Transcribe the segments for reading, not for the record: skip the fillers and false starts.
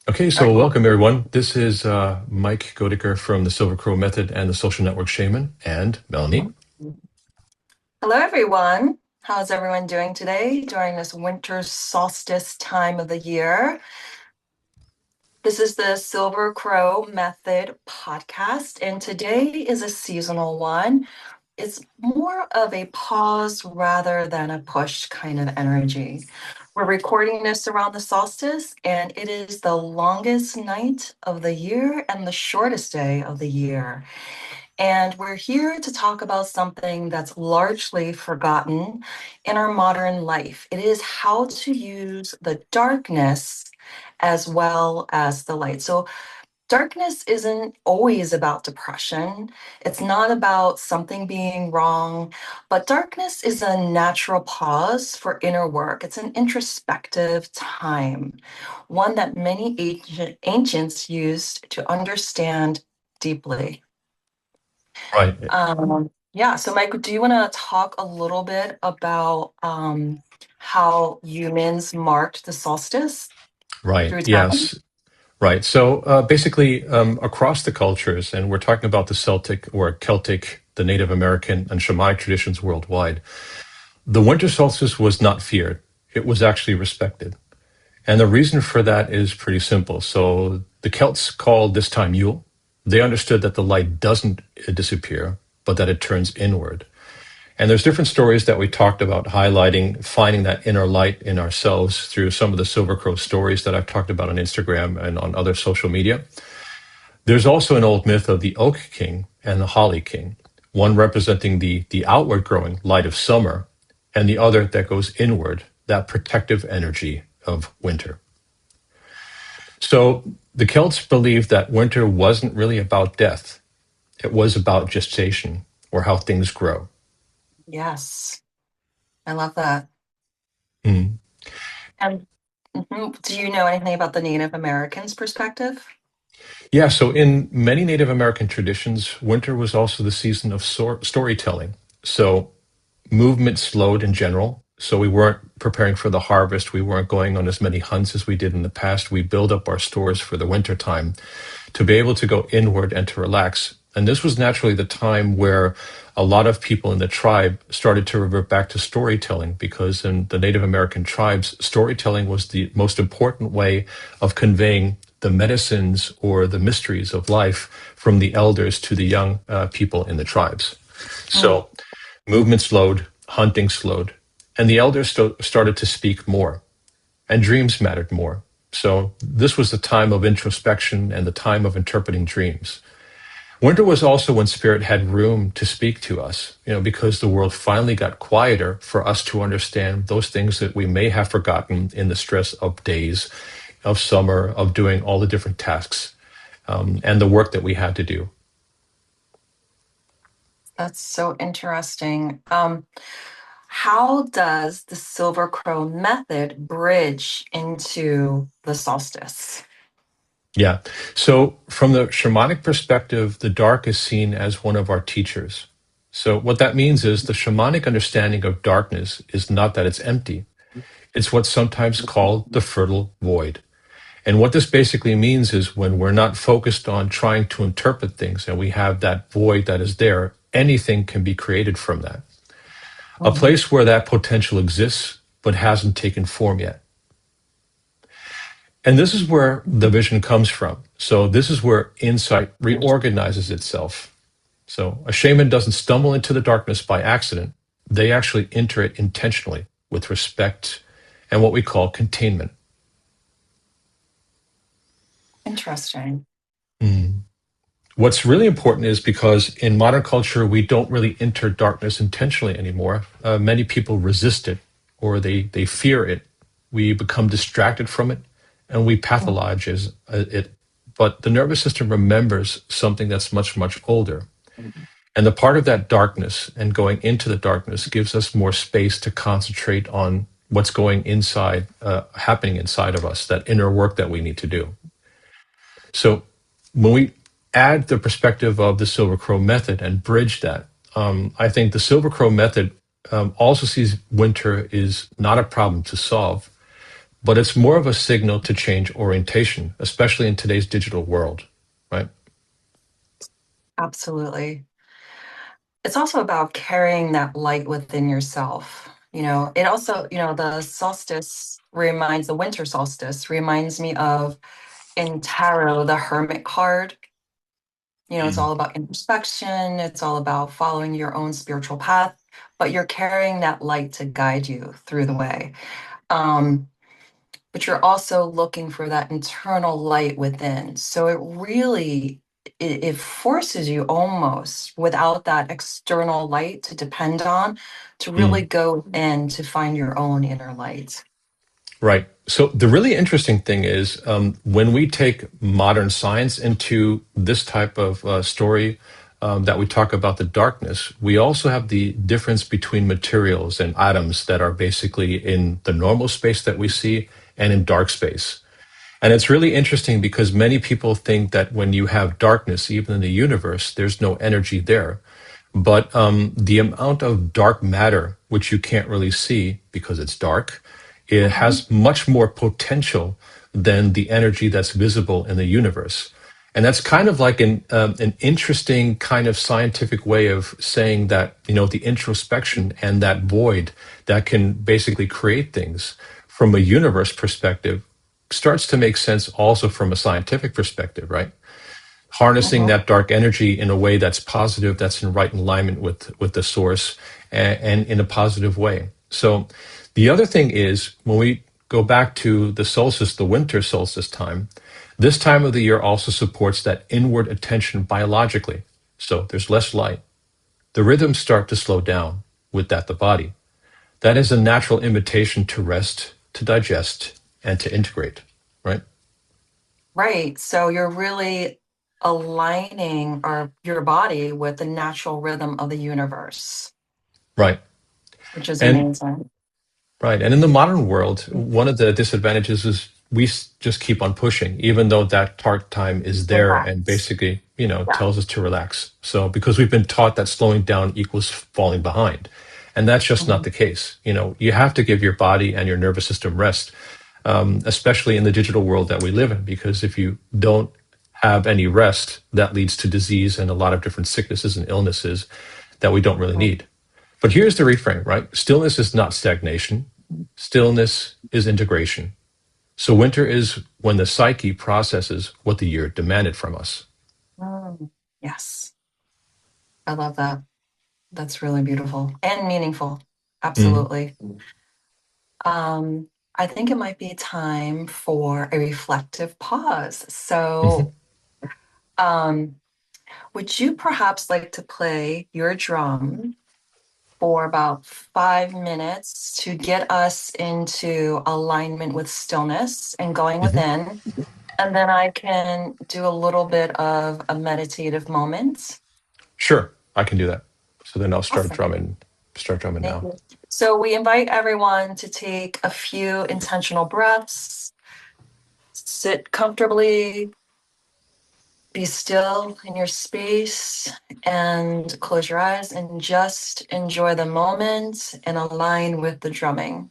Okay, All right, so cool. welcome everyone. This is Mike Goedeker from the Silver Crow Method and the Social Network Shaman, and Melanie. Hello, everyone. How's everyone doing today during this winter solstice time of the year? This is the Silver Crow Method podcast, and today is a seasonal one. It's more of a pause rather than a push kind of energy. We're recording this around the solstice, and it is the longest night of the year and the shortest day of the year. And we're here to talk about something that's largely forgotten in our modern life. It is how to use the darkness as well as the light. So, darkness isn't always about depression. It's not about something being wrong, but darkness is a natural pause for inner work. It's an introspective time, one that many ancients used to understand deeply. Right, Yeah, so Mike, do you want to talk a little bit about how humans marked the solstice right, through time? yes, right. So basically, across the cultures, and we're talking about the Celtic or Celtic, the Native American, and Shamanic traditions worldwide, the winter solstice was not feared. It was actually respected. And the reason for that is pretty simple. So the Celts called this time Yule. They understood that the light doesn't disappear, but that it turns inward. And there's different stories that we talked about highlighting finding that inner light in ourselves through some of the Silver Crow stories that I've talked about on Instagram and on other social media. There's also an old myth of the Oak King and the Holly King, one representing the outward growing light of summer, and the other that goes inward, that protective energy of winter. So the Celts believed that winter wasn't really about death, it was about gestation or how things grow. Yes, I love that. Mm. And do you know anything about the Native Americans' perspective? Yeah, so in many Native American traditions, winter was also the season of storytelling. So movement slowed in general. So we weren't preparing for the harvest. We weren't going on as many hunts as we did in the past. We build up our stores for the winter time to be able to go inward and to relax. And this was naturally the time where a lot of people in the tribe started to revert back to storytelling because in the Native American tribes, storytelling was the most important way of conveying the medicines or the mysteries of life from the elders to the young people in the tribes. Mm, So movement slowed, hunting slowed, and the elders started to speak more, and dreams mattered more. So this was the time of introspection and the time of interpreting dreams. Winter was also when spirit had room to speak to us, because the world finally got quieter for us to understand those things that we may have forgotten in the stress of days, of summer, of doing all the different tasks, and the work that we had to do. that's so interesting. How does the Silver Crow method bridge into the solstice? Yeah. So, from the shamanic perspective, the dark is seen as one of our teachers. So, what that means is the shamanic understanding of darkness is not that it's empty, it's what's sometimes called the fertile void. And what this basically means is when we're not focused on trying to interpret things and we have that void that is there, anything can be created from that. A Mhm. place where that potential exists but hasn't taken form yet. And this is where the vision comes from. So, this is where insight reorganizes itself. So, a shaman doesn't stumble into the darkness by accident, they actually enter it intentionally with respect and what we call containment. Interesting. Mm. What's really important is because in modern culture, we don't really enter darkness intentionally anymore. Many people resist it or they fear it. We become distracted from it and we pathologize it. But the nervous system remembers something that's much, much older. And the part of that darkness and going into the darkness gives us more space to concentrate on what's going inside, happening inside of us, that inner work that we need to do. So when we add the perspective of the Silver Crow method and bridge that, I think the Silver Crow method also sees winter is not a problem to solve, but it's more of a signal to change orientation, especially in today's digital world, right? Absolutely. It's also about carrying that light within yourself. It also, the winter solstice reminds me of in tarot, the hermit card. It's all about introspection, it's all about following your own spiritual path, but you're carrying that light to guide you through the way. But you're also looking for that internal light within. So it forces you almost without that external light to depend on to really go in to find your own inner light. Right. So the really interesting thing is when we take modern science into this type of story that we talk about the darkness, we also have the difference between materials and atoms that are basically in the normal space that we see and in dark space. And it's really interesting because many people think that when you have darkness, even in the universe, there's no energy there. But the amount of dark matter, which you can't really see because it's dark, it has much more potential than the energy that's visible in the universe. And that's kind of like an interesting kind of scientific way of saying that, the introspection and that void that can basically create things from a universe perspective starts to make sense also from a scientific perspective, right? Harnessing that dark energy in a way that's positive, that's in right alignment with the source, and in a positive way. So the other thing is when we go back to the solstice, the winter solstice time, this time of the year also supports that inward attention biologically. So there's less light. The rhythms start to slow down with that, the body. That is a natural invitation to rest, to digest, and to integrate, right? Right. So you're really aligning your body with the natural rhythm of the universe, Right. which is And amazing. right. And in the modern world, one of the disadvantages is we just keep on pushing, even though that target time is there and Relax. basically, Yeah. tells us to relax. So because we've been taught that slowing down equals falling behind. And that's just not the case. You have to give your body and your nervous system rest, especially in the digital world that we live in, because if you don't have any rest, that leads to disease and a lot of different sicknesses and illnesses that we don't really need. But here's the reframe, right? Stillness is not stagnation. Stillness is integration. So winter is when the psyche processes what the year demanded from us. Yes. I love that. That's really beautiful and meaningful. Mm. Absolutely. I think it might be time for a reflective pause. So, um, would you perhaps like to play your drum for about 5 minutes to get us into alignment with stillness and going within? And then I can do a little bit of a meditative moment. Sure, I can do that. So then I'll start Awesome. drumming. Start drumming Thank now. you. So we invite everyone to take a few intentional breaths, sit comfortably, be still in your space, and close your eyes and just enjoy the moment and align with the drumming.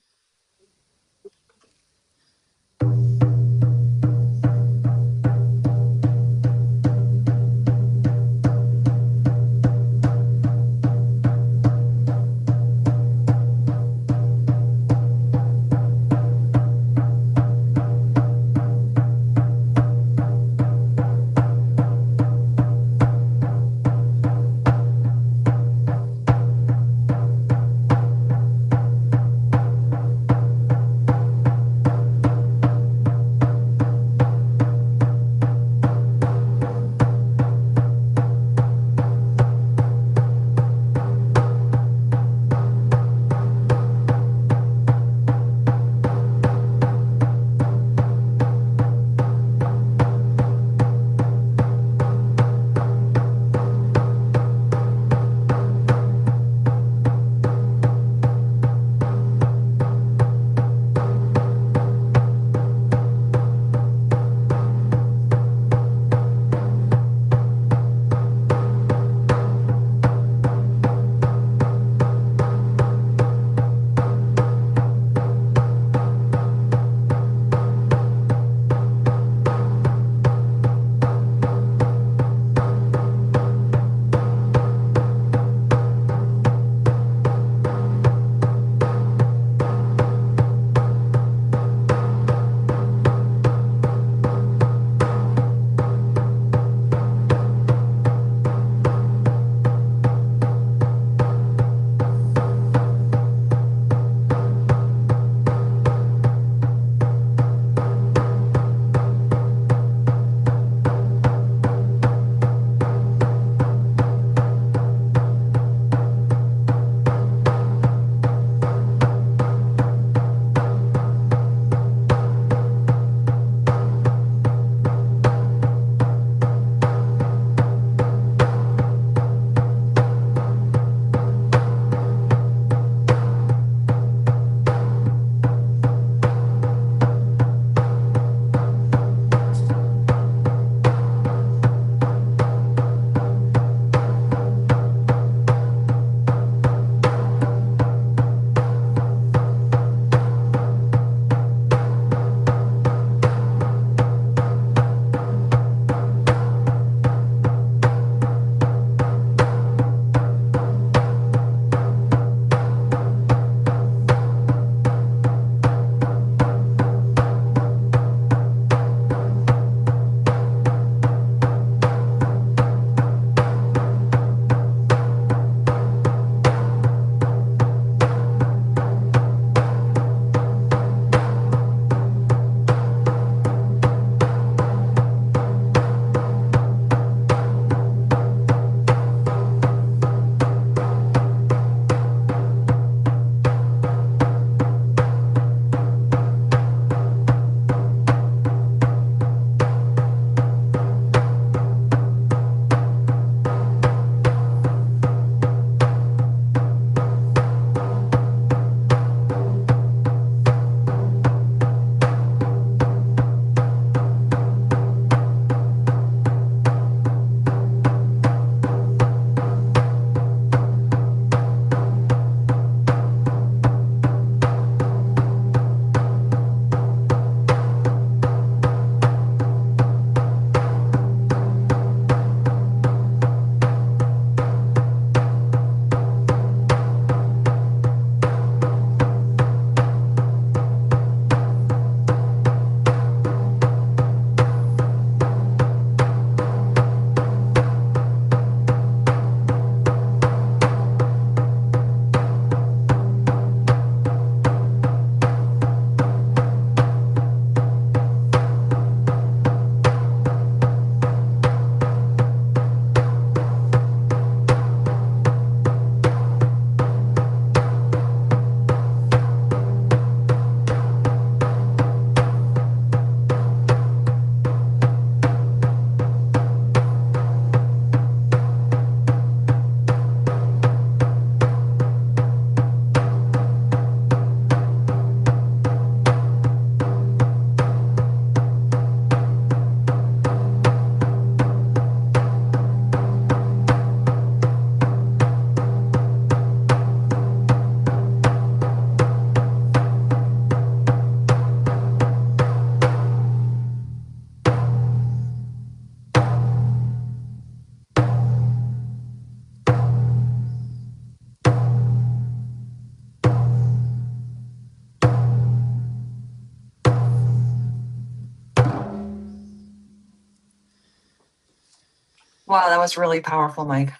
Wow, that was really powerful, Mike.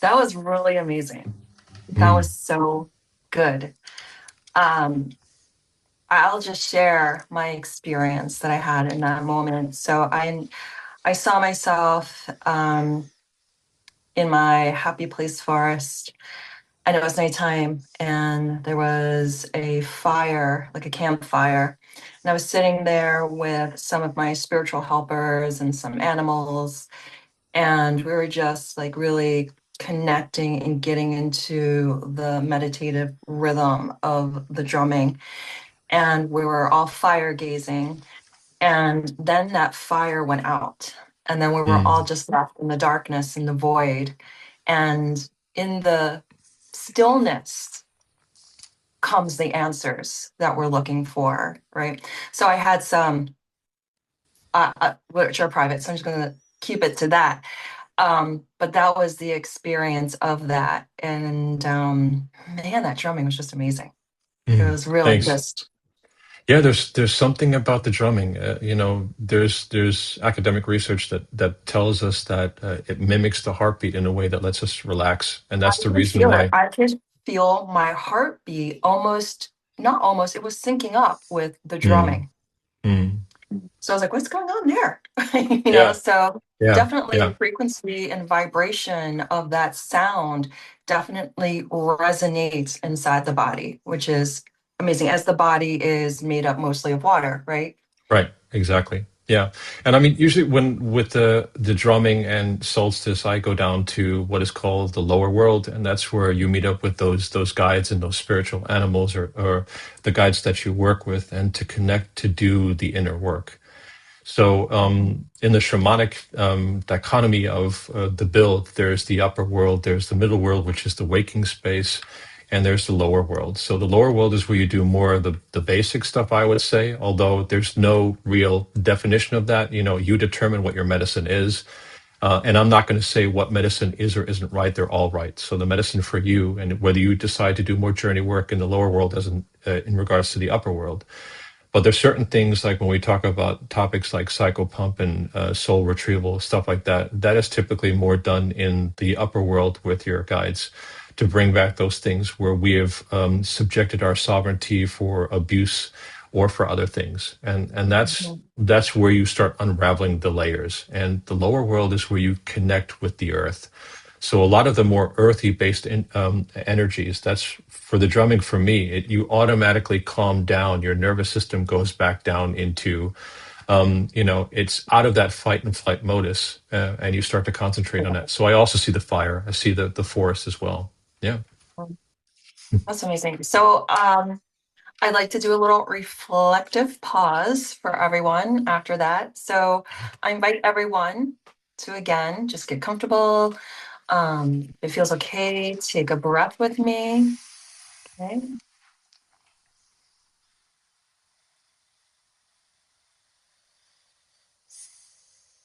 That was really amazing. That Mm, was so good. Um, I'll just share my experience that I had in that moment. So I saw myself in my happy place forest, and it was nighttime, and there was a fire, like a campfire. And I was sitting there with some of my spiritual helpers and some animals, and we were just like really connecting and getting into the meditative rhythm of the drumming. And we were all fire gazing. And then that fire went out. And then we were all mm, just left in the darkness, in the void. And in the stillness comes the answers that we're looking for, right? So I had some, which are private, so I'm just going to keep it to that. But that was the experience of that. And man, that drumming was just amazing. It mm. was really Thanks. just, Yeah, there's something about the drumming. There's academic research that tells us that it mimics the heartbeat in a way that lets us relax, and I that's the could reason feel it. why. I could feel my heartbeat almost, not almost, it was syncing up with the Mm, drumming. mm. So I was like, what's going on there? Yeah, So yeah, definitely yeah. the frequency and vibration of that sound definitely resonates inside the body, which is amazing, as the body is made up mostly of water, right? Right, exactly. Yeah. And I mean, usually when with the drumming and solstice, I go down to what is called the lower world, and that's where you meet up with those guides and those spiritual animals or the guides that you work with and to connect to do the inner work. So, in the shamanic dichotomy of the build, there's the upper world, there's the middle world, which is the waking space, and there's the lower world. So, the lower world is where you do more of the basic stuff, I would say, although there's no real definition of that. You know, you determine what your medicine is. And I'm not going to say what medicine is or isn't right. They're all right. So, the medicine for you, and whether you decide to do more journey work in the lower world as in regards to the upper world. But there's certain things like when we talk about topics like psychopump and soul retrieval, stuff like that, that is typically more done in the upper world with your guides to bring back those things where we have subjected our sovereignty for abuse or for other things. And Mhm. that's where you start unraveling the layers. And the lower world is where you connect with the earth. So a lot of the more earthy based energies, that's for the drumming for me, you automatically calm down. Your nervous system goes back down into, it's out of that fight and flight modus, and you start to concentrate on that. So I also see the fire. I see the forest as well. Yeah. That's amazing. So I'd like to do a little reflective pause for everyone after that. So I invite everyone to again just get comfortable. If it feels okay, take a breath with me. Okay.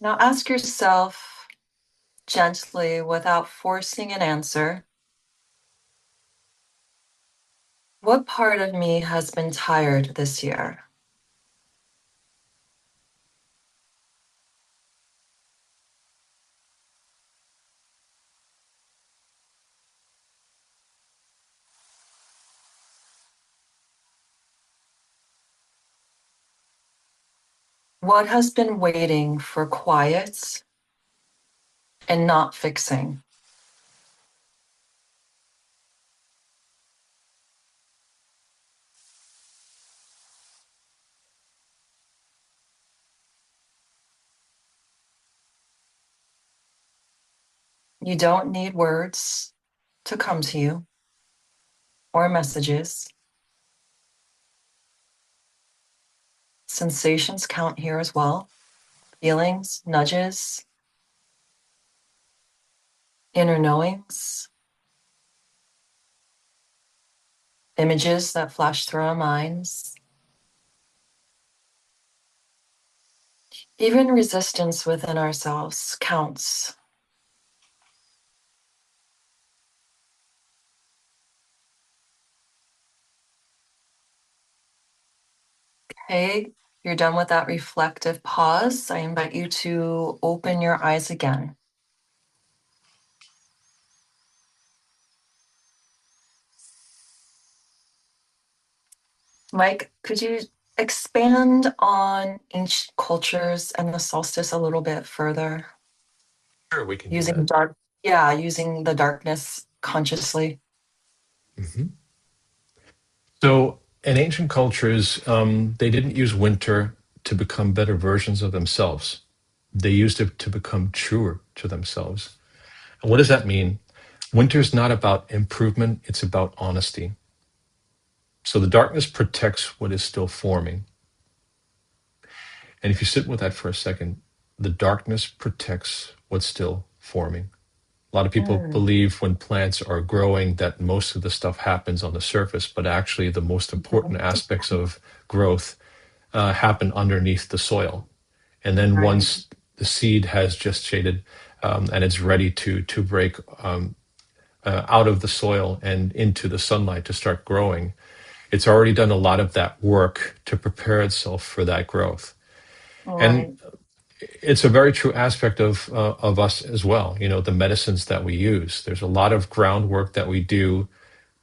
Now ask yourself gently, without forcing an answer, what part of me has been tired this year? What has been waiting for quiet and not fixing? You don't need words to come to you or messages. Sensations count here as well. Feelings, nudges, inner knowings, images that flash through our minds. Even resistance within ourselves counts. Okay, you're done with that reflective pause. I invite you to open your eyes again. Mike, could you expand on ancient cultures and the solstice a little bit further? Sure, we can do Using that. dark, yeah, using the darkness consciously. Hmm. So, in ancient cultures, they didn't use winter to become better versions of themselves. They used it to become truer to themselves. And what does that mean? Winter is not about improvement, it's about honesty. So the darkness protects what is still forming. And if you sit with that for a second, the darkness protects what's still forming. A lot of people Mm, believe when plants are growing that most of the stuff happens on the surface, but actually the most important aspects of growth happen underneath the soil. And then right. once the seed has gestated and it's ready to break out of the soil and into the sunlight to start growing, it's already done a lot of that work to prepare itself for that growth. And Right. it's a very true aspect of us as well. You know, the medicines that we use. There's a lot of groundwork that we do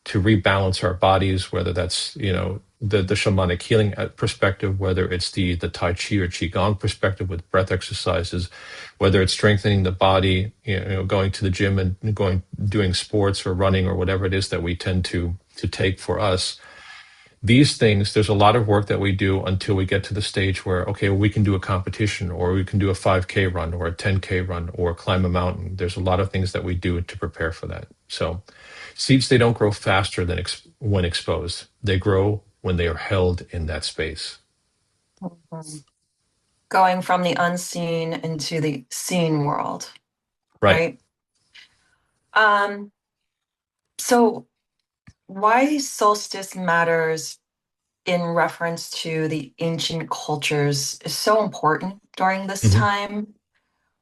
to rebalance our bodies, whether that's, you know, the shamanic healing perspective, whether it's the Tai Chi or Qigong perspective with breath exercises, whether it's strengthening the body, you know, going to the gym and doing sports or running or whatever it is that we tend to take for us. These things, there's a lot of work that we do until we get to the stage where, okay, we can do a competition or we can do a 5K run or a 10K run or climb a mountain. There's a lot of things that we do to prepare for that. So seeds, they don't grow faster than when exposed. They grow when they are held in that space. Mhm. Going from the unseen into the seen world, Right. right? Um, so why solstice matters in reference to the ancient cultures is so important during this Hmm. time,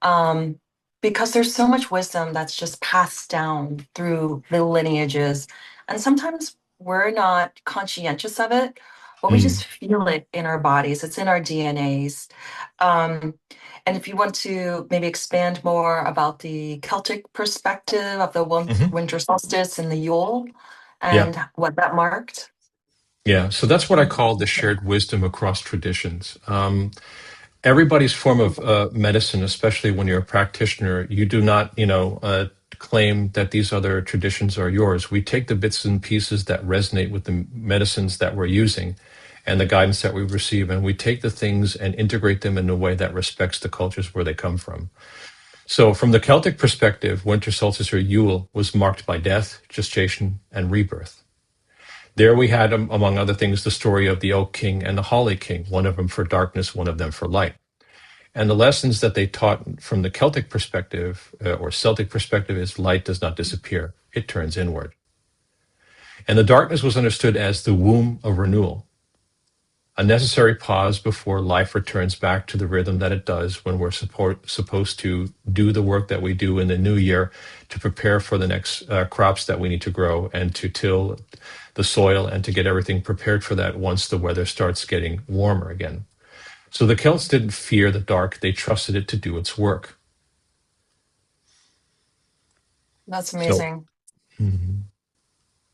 um, because there's so much wisdom that's just passed down through the lineages. And sometimes we're not conscientious of it, but we Mm. just feel it in our bodies, it's in our DNAs. Um, and if you want to maybe expand more about the Celtic perspective of the Hmm. winter solstice and the Yule Yeah. and what that marked. Yeah. So that's what I call the shared wisdom across traditions. Everybody's form of medicine, especially when you're a practitioner, you do not, you know, claim that these other traditions are yours. We take the bits and pieces that resonate with the medicines that we're using and the guidance that we receive, and we take the things and integrate them in a way that respects the cultures where they come from. So, from the Celtic perspective, winter solstice or Yule was marked by death, gestation, and rebirth. There we had, among other things, the story of the Oak King and the Holly King, one of them for darkness, one of them for light. And the lessons that they taught from the Celtic perspective or Celtic perspective is light does not disappear, it turns inward. And the darkness was understood as the womb of renewal, a necessary pause before life returns back to the rhythm that it does when we're supposed to do the work that we do in the new year to prepare for the next crops that we need to grow and to till the soil and to get everything prepared for that once the weather starts getting warmer again. So the Celts didn't fear the dark, they trusted it to do its work. That's So, amazing. mhm.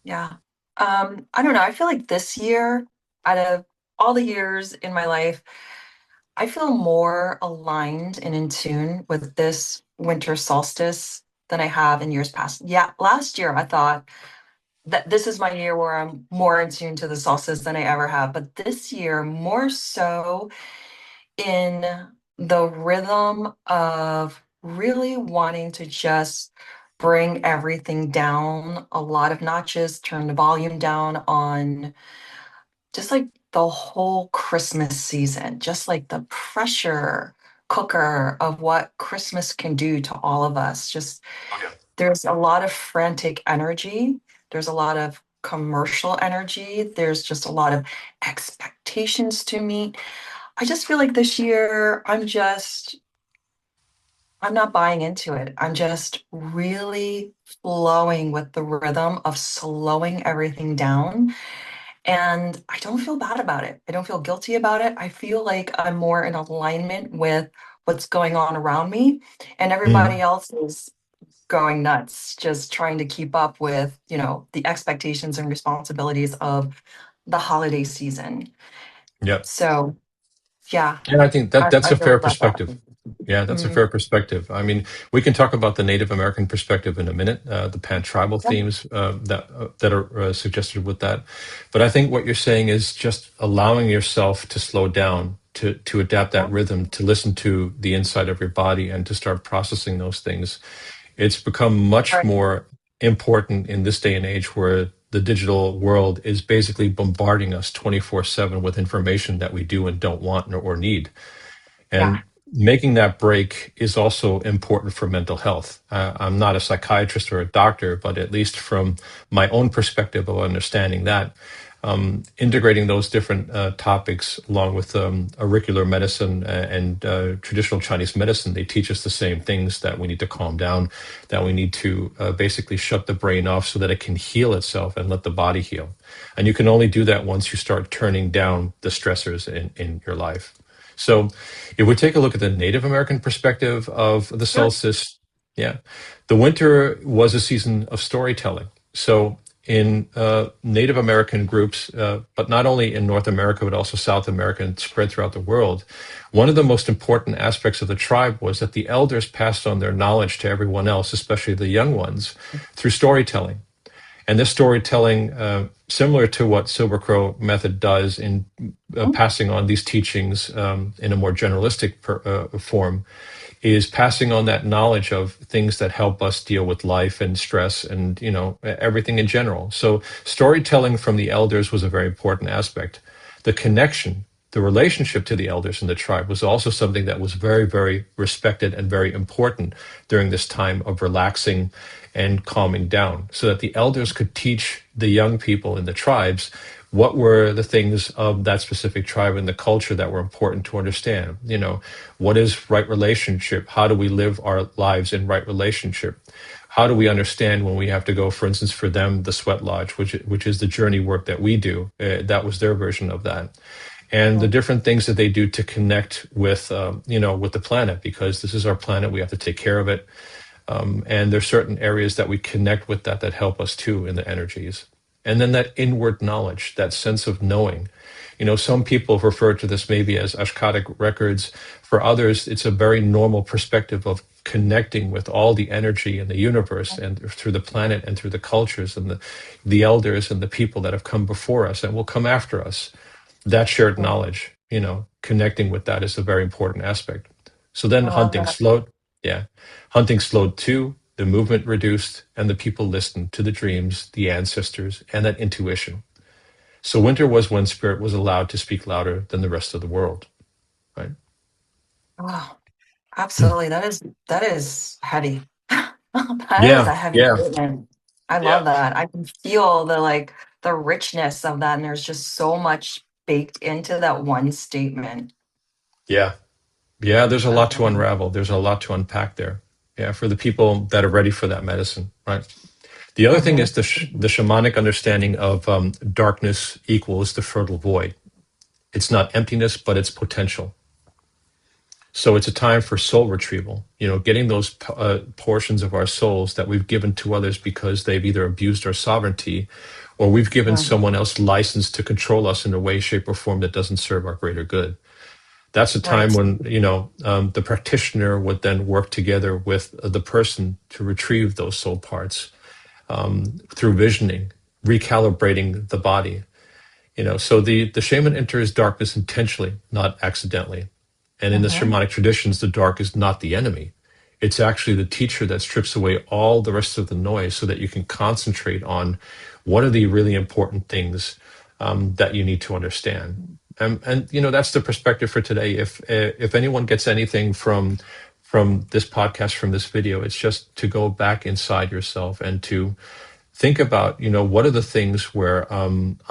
Yeah. I don't know. I feel like this year, out of all the years in my life, I feel more aligned and in tune with this winter solstice than I have in years past. Yeah, last year I thought that this is my year where I'm more in tune to the solstice than I ever have. But this year, more so in the rhythm of really wanting to just bring everything down a lot of notches, turn the volume down on just like the whole Christmas season, just like the pressure cooker of what Christmas can do to all of us. Just Oh, yeah. there's a lot of frantic energy, there's a lot of commercial energy, there's just a lot of expectations to meet. I just feel like this year I'm not buying into it. I'm just really flowing with the rhythm of slowing everything down. And I don't feel bad about it. I don't feel guilty about it. I feel like I'm more in alignment with what's going on around me, and everybody Mm. else is going nuts, just trying to keep up with, the expectations and responsibilities of the holiday season. Yep. So yeah, And I think that that's I a really fair love that. perspective. Yeah, that's a Mm. fair perspective. I mean, we can talk about the Native American perspective in a minute, the pan-tribal Yep. themes that are suggested with that. But I think what you're saying is just allowing yourself to slow down, to adapt that Yep. rhythm, to listen to the inside of your body, and to start processing those things. It's become much Right. more important in this day and age where the digital world is basically bombarding us 24/7 with information that we do and don't want or need. Yeah. And making that break is also important for mental health. I'm not a psychiatrist or a doctor, but at least from my own perspective of understanding that, integrating those different topics along with auricular medicine and traditional Chinese medicine, they teach us the same things, that we need to calm down, that we need to basically shut the brain off so that it can heal itself and let the body heal. And you can only do that once you start turning down the stressors in your life. So if we take a look at the Native American perspective of the Sure. solstice, yeah, the winter was a season of storytelling. So in Native American groups, but not only in North America, but also South America and spread throughout the world, one of the most important aspects of the tribe was that the elders passed on their knowledge to everyone else, especially the young ones, through storytelling. And this storytelling, similar to what Silver Crow method does in passing on these teachings in a more generalistic form, is passing on that knowledge of things that help us deal with life and stress and everything in general. So storytelling from the elders was a very important aspect. The connection, the relationship to the elders in the tribe was also something that was very, very respected and very important during this time of relaxing and calming down, so that the elders could teach the young people in the tribes what were the things of that specific tribe and the culture that were important to understand. What is right relationship? How do we live our lives in right relationship? How do we understand when we have to go, for instance, for them, the sweat lodge, which is the journey work that we do. That was their version of that. And the different things that they do to connect with, with the planet, because this is our planet. We have to take care of it. And there's certain areas that we connect with that help us too in the energies. And then that inward knowledge, that sense of knowing. Some people refer to this maybe as Ashkatic records. For others, it's a very normal perspective of connecting with all the energy in the universe and through the planet and through the cultures and the elders and the people that have come before us and will come after us. That shared knowledge, connecting with that is a very important aspect. So then I love hunting that. slowed. Yeah. Hunting slowed too, the movement reduced, and the people listened to the dreams, the ancestors, and that intuition. So winter was when spirit was allowed to speak louder than the rest of the world, right? Oh, absolutely. That is heavy. That is Yeah, a heavy yeah, statement. I yeah, love that. I can feel the richness of that, and there's just so much baked into that one statement. yeah, yeah. There's a I lot love to it. unravel. There's a lot to unpack there. Yeah, for the people that are ready for that medicine, right? The other thing Mhm. is the shamanic understanding of darkness equals the fertile void. It's not emptiness, but it's potential. So it's a time for soul retrieval, getting those portions of our souls that we've given to others because they've either abused our sovereignty or we've given Mm. someone else license to control us in a way, shape, or form that doesn't serve our greater good. That's a time Right. when, the practitioner would then work together with the person to retrieve those soul parts through visioning, recalibrating the body. So the shaman enters darkness intentionally, not accidentally. And in the Mhm. shamanic traditions, the dark is not the enemy. It's actually the teacher that strips away all the rest of the noise so that you can concentrate on what are the really important things that you need to understand. And that's the perspective for today. If anyone gets anything from this podcast, from this video, it's just to go back inside yourself and to think about, what are the things where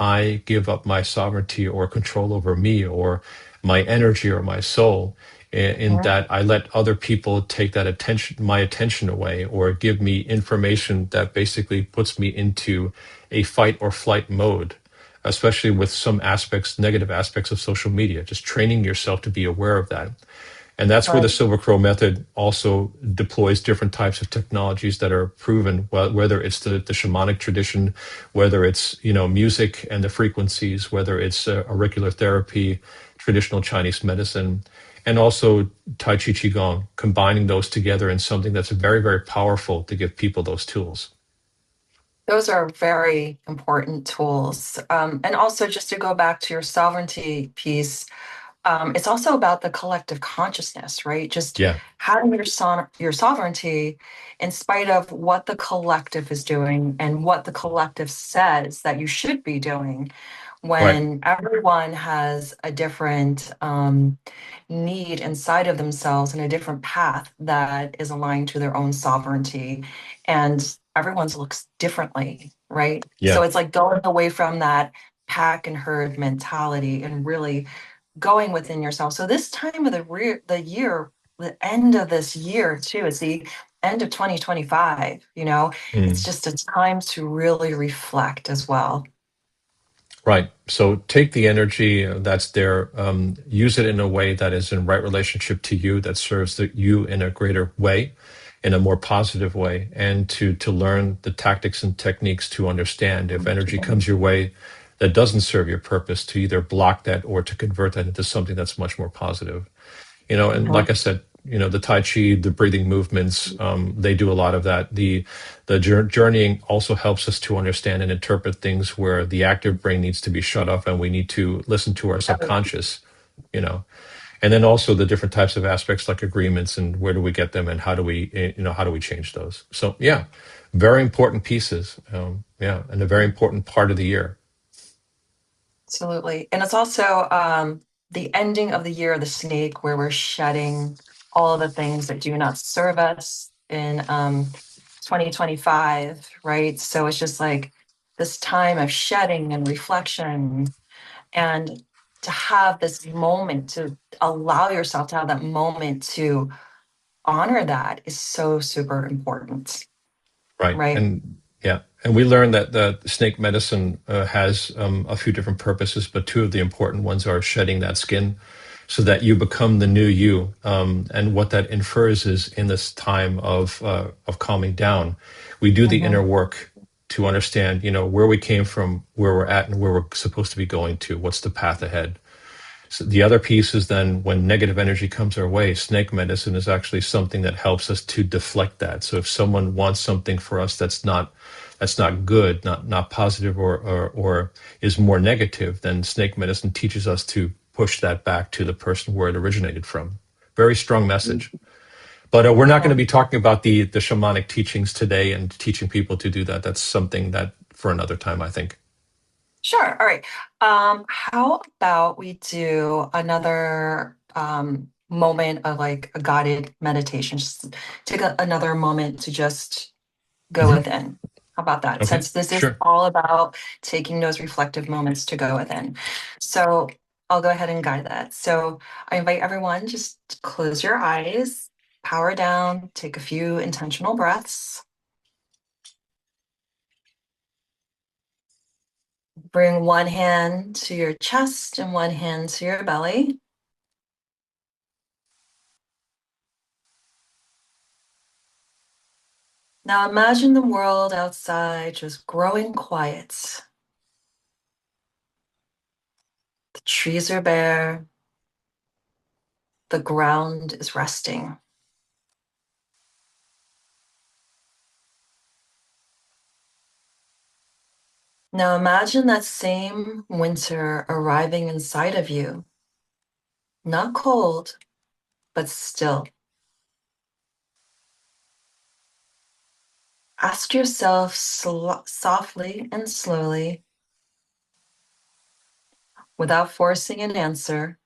I give up my sovereignty or control over me or my energy or my soul, in Mhm. that I let other people take that my attention away, or give me information that basically puts me into a fight or flight mode, especially with some aspects, negative aspects of social media, just training yourself to be aware of that. And that's where the Right. Silver Crow method also deploys different types of technologies that are proven, whether it's the shamanic tradition, whether it's, music and the frequencies, whether it's auricular therapy, traditional Chinese medicine, and also Tai Chi Qigong, combining those together in something that's very, very powerful to give people those tools. Those are very important tools. And also, just to go back to your sovereignty piece, it's also about the collective consciousness, right? Just Yeah, having your sovereignty in spite of what the collective is doing and what the collective says that you should be doing. right. When everyone has a different need inside of themselves and a different path that is aligned to their own sovereignty, and everyone's looks differently, right? So Yeah. it's like going away from that pack and herd mentality and really going within yourself. So this time of the year, the end of this year too, is the end of 2025, it's Mm. just a time to really reflect as well. Right. So take the energy that's there, use it in a way that is in right relationship to you, that serves you in a greater way, in a more positive way, and to learn the tactics and techniques to understand if energy comes your way that doesn't serve your purpose, to either block that or to convert that into something that's much more positive. And Mhm. like I said, the Tai Chi, the breathing movements, they do a lot of that. The journeying also helps us to understand and interpret things where the active brain needs to be shut off and we need to listen to our subconscious, you know. And then also the different types of aspects like agreements and where do we get them and how do we change those? So yeah, very important pieces. Yeah, and a very important part of the year. Absolutely. And it's also the ending of the year of the snake, where we're shedding all of the things that do not serve us in 2025, right? So it's just like this time of shedding and reflection, and to have this moment, to allow yourself to have that moment to honor that is so super important, Right. right? And yeah. And we learned that the snake medicine has a few different purposes, but two of the important ones are shedding that skin so that you become the new you. And what that infers is in this time of calming down, we do the inner Mhm. work to understand, where we came from, where we're at, and where we're supposed to be going to. What's the path ahead? So the other piece is then when negative energy comes our way, snake medicine is actually something that helps us to deflect that. So if someone wants something for us that's not good, not positive or is more negative, then snake medicine teaches us to push that back to the person where it originated from. Very strong message. But we're not going Yeah. to be talking about the shamanic teachings today and teaching people to do that. That's something that for another time, I think. Sure. All right. How about we do another moment of like a guided meditation? Just take another moment to just go Hmm. within. How about that? Okay, Since this is sure. all about taking those reflective moments to go within. So I'll go ahead and guide that. So I invite everyone just to close your eyes, power down, take a few intentional breaths, bring one hand to your chest and one hand to your belly. Now imagine the world outside just growing quiet. The trees are bare, the ground is resting. Now imagine that same winter arriving inside of you, not cold, but still. Ask yourself softly and slowly, without forcing an answer,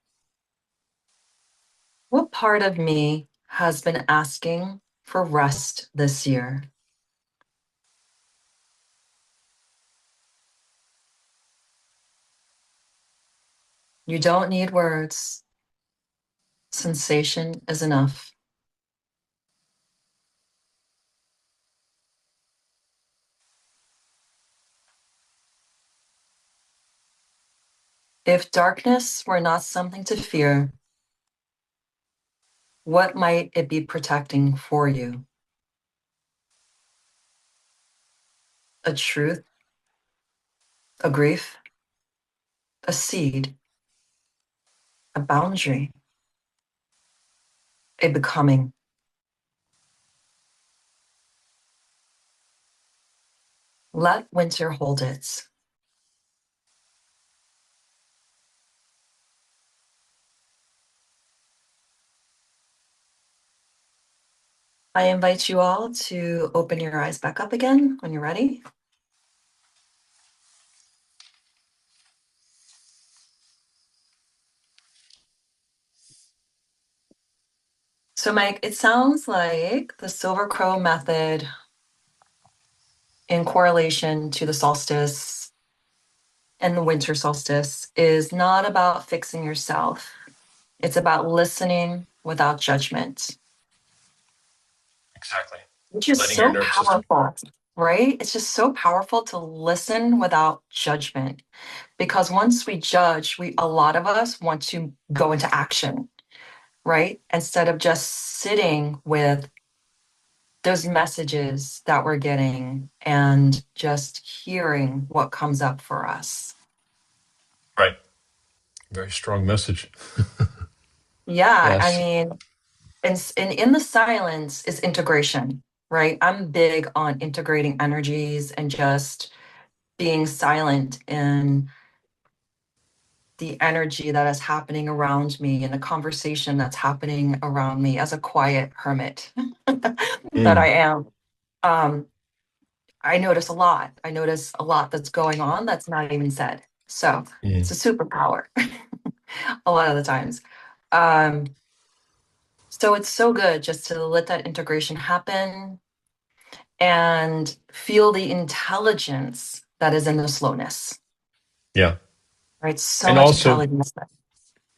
what part of me has been asking for rest this year? You don't need words. Sensation is enough. If darkness were not something to fear, What might it be protecting for you? A truth, a grief, a seed, a boundary, a becoming. Let winter hold it. I invite you all to open your eyes back up again when you're ready. So, Mike, it sounds like the Silver Crow method in correlation to the solstice and the winter solstice is not about fixing yourself. It's about listening without judgment, Exactly. which is Letting your so nervous system. powerful, right? It's just so powerful to listen without judgment. Because once we judge, a lot of us want to go into action, right? Instead of just sitting with those messages that we're getting and just hearing what comes up for us. Right. Very strong message. Yeah, I Yes. mean, and in the silence is integration, right? I'm big on integrating energies and just being silent in the energy that is happening around me and the conversation that's happening around me as a quiet hermit that I Mm, am. Um, I notice a lot. I notice a lot that's going on that's not even said. So it's mm. a superpower a lot of the times. Um, so it's so good just to let that integration happen and feel the intelligence that is in the slowness, Yeah. right? So And much also, intelligence.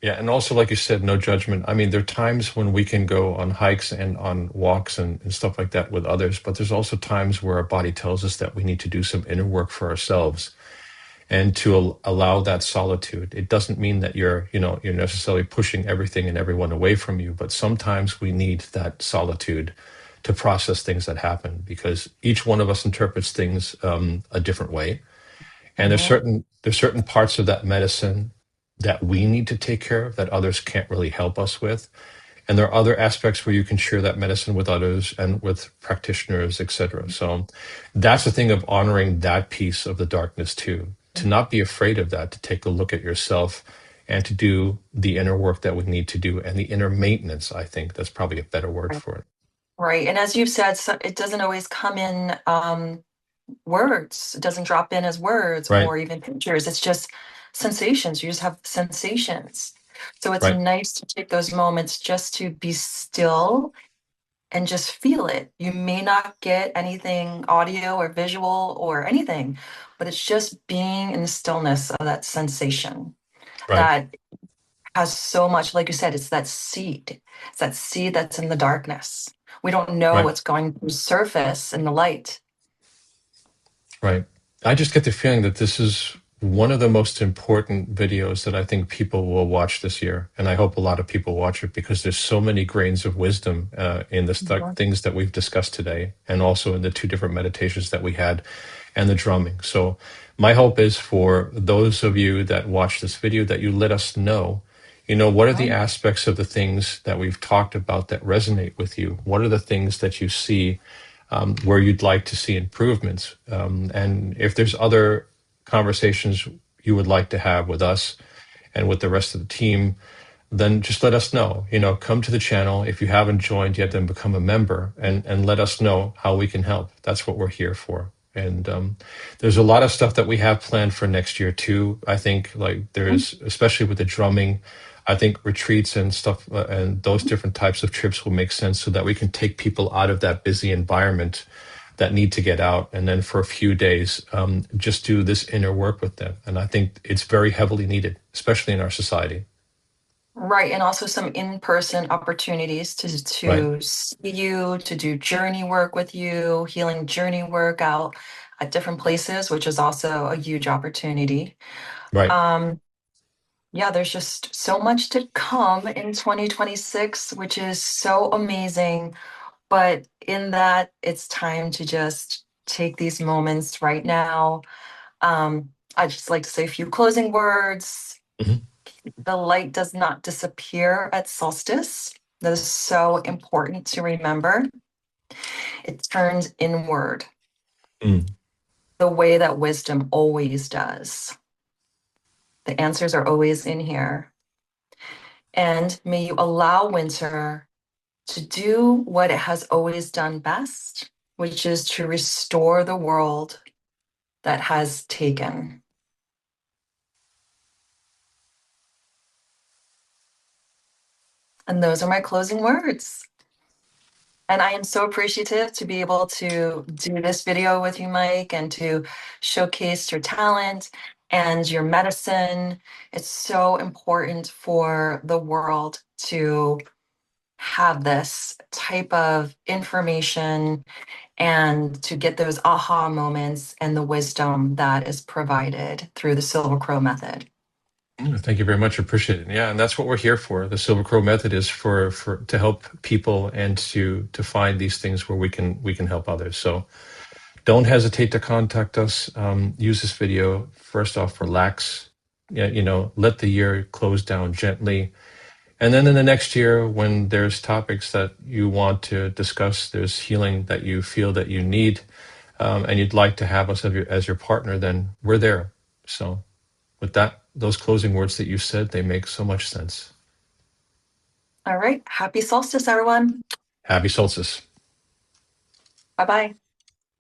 yeah, and also, like you said, no judgment. I mean, there are times when we can go on hikes and on walks and stuff like that with others, but there's also times where our body tells us that we need to do some inner work for ourselves and to allow that solitude. It doesn't mean that you're necessarily pushing everything and everyone away from you, but sometimes we need that solitude to process things that happen because each one of us interprets things a different way. And Mhm. there's certain parts of that medicine that we need to take care of that others can't really help us with. And there are other aspects where you can share that medicine with others and with practitioners, etc. So that's the thing of honoring that piece of the darkness too. To not be afraid of that, to take a look at yourself and to do the inner work that we need to do and the inner maintenance, I think that's probably a better word for it. Right. And as you've said, so it doesn't always come in words. It doesn't drop in as words Right, or even pictures. It's just sensations. You just have sensations. So it's right, nice to take those moments just to be still and just feel it. You may not get anything audio or visual or anything, but it's just being in the stillness of that sensation right, that has so much, like you said, it's that seed. It's that seed that's in the darkness. We don't know right. what's going to surface in the light. Right. I just get the feeling that this is one of the most important videos that I think people will watch this year. And I hope a lot of people watch it because there's so many grains of wisdom in the Mhm. things that we've discussed today and also in the two different meditations that we had and the drumming. So my hope is for those of you that watch this video that you let us know, what are the Mhm. aspects of the things that we've talked about that resonate with you? What are the things that you see where you'd like to see improvements. And if there's other conversations you would like to have with us and with the rest of the team, then just let us know. Come to the channel. If you haven't joined yet, then become a member and let us know how we can help. That's what we're here for. And there's a lot of stuff that we have planned for next year too. I think like there's, especially with the drumming, I think retreats and stuff and those different types of trips will make sense so that we can take people out of that busy environment that need to get out and then for a few days just do this inner work with them. And I think it's very heavily needed, especially in our society. Right, and also some in-person opportunities to Right, see you, to do journey work with you, healing journey work out at different places, which is also a huge opportunity. right. Um, yeah, there's just so much to come in 2026, which is so amazing. But in that, it's time to just take these moments right now. I just like to say a few closing words. Mhm. The light does not disappear at solstice. That is so important to remember. It turns inward Mm. the way that wisdom always does. The answers are always in here. And may you allow winter to do what it has always done best, which is to restore the world that has taken. And those are my closing words. And I am so appreciative to be able to do this video with you, Mike, and to showcase your talent and your medicine. It's so important for the world to have this type of information and to get those aha moments and the wisdom that is provided through the Silver Crow method. Thank you very much. Appreciate it. Yeah, and that's what we're here for. The Silver Crow method is for to help people and to find these things where we can help others. So don't hesitate to contact us. Use this video. First off, relax. Yeah, let the year close down gently. And then in the next year, when there's topics that you want to discuss, there's healing that you feel that you need, and you'd like to have us as your partner, then we're there. So with that, those closing words that you said, they make so much sense. All right. Happy solstice, everyone. Happy solstice. Bye bye.